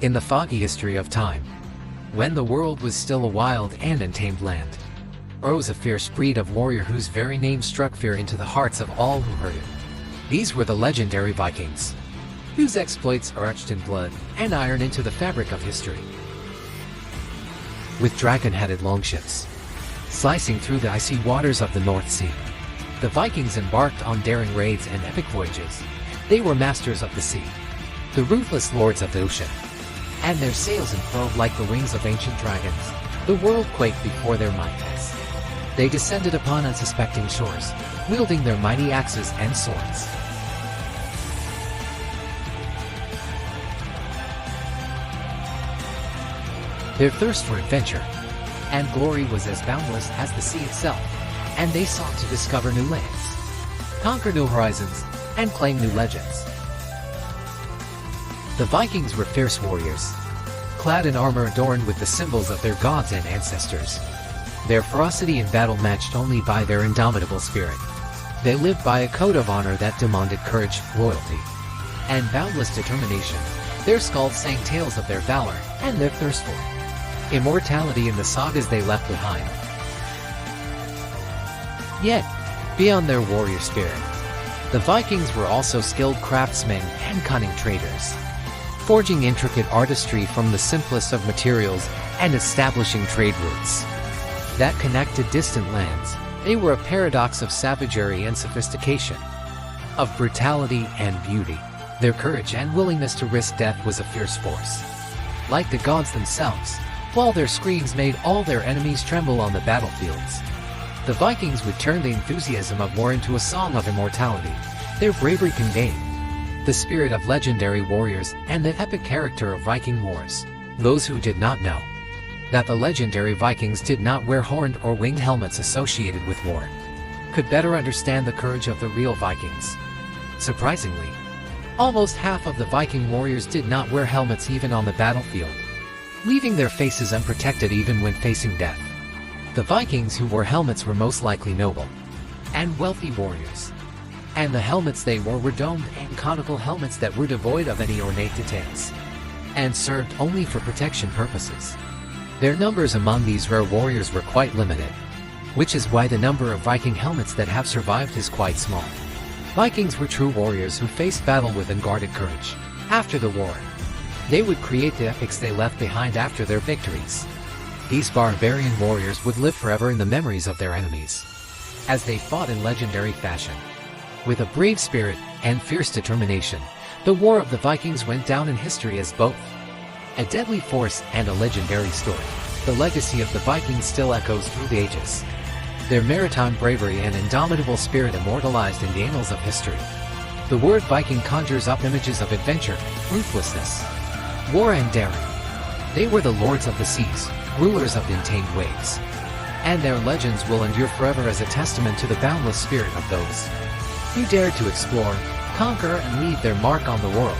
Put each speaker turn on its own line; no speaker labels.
In the foggy history of time, when the world was still a wild and untamed land, arose a fierce breed of warrior whose very name struck fear into the hearts of all who heard it. These were the legendary Vikings, whose exploits are etched in blood and iron into the fabric of history. With dragon-headed longships slicing through the icy waters of the North Sea, the Vikings embarked on daring raids and epic voyages. They were masters of the sea, the ruthless lords of the ocean, and their sails unfurled like the wings of ancient dragons. The world quaked before their mightiness. They descended upon unsuspecting shores, wielding their mighty axes and swords. Their thirst for adventure and glory was as boundless as the sea itself, and they sought to discover new lands, conquer new horizons, and claim new legends. The Vikings were fierce warriors, clad in armor adorned with the symbols of their gods and ancestors. Their ferocity in battle matched only by their indomitable spirit. They lived by a code of honor that demanded courage, loyalty, and boundless determination. Their skulls sang tales of their valor and their thirst for immortality in the sagas they left behind. Yet, beyond their warrior spirit, the Vikings were also skilled craftsmen and cunning traders, forging intricate artistry from the simplest of materials and establishing trade routes that connected distant lands. They were a paradox of savagery and sophistication, of brutality and beauty. Their courage and willingness to risk death was a fierce force. Like the gods themselves, while their screams made all their enemies tremble on the battlefields, the Vikings would turn the enthusiasm of war into a song of immortality. Their bravery conveyed the spirit of legendary warriors and the epic character of Viking wars. Those who did not know that the legendary Vikings did not wear horned or winged helmets associated with war could better understand the courage of the real Vikings. Surprisingly, almost half of the Viking warriors did not wear helmets even on the battlefield, leaving their faces unprotected even when facing death. The Vikings who wore helmets were most likely noble and wealthy warriors, and the helmets they wore were domed and conical helmets that were devoid of any ornate details, and served only for protection purposes. Their numbers among these rare warriors were quite limited, which is why the number of Viking helmets that have survived is quite small. Vikings were true warriors who faced battle with unguarded courage. After the war, they would create the epics they left behind after their victories. These barbarian warriors would live forever in the memories of their enemies, as they fought in legendary fashion. With a brave spirit and fierce determination, the War of the Vikings went down in history as both a deadly force and a legendary story. The legacy of the Vikings still echoes through the ages, their maritime bravery and indomitable spirit immortalized in the annals of history. The word Viking conjures up images of adventure, ruthlessness, war and daring. They were the lords of the seas, rulers of the untamed waves, and their legends will endure forever as a testament to the boundless spirit of those who dared to explore, conquer, and leave their mark on the world.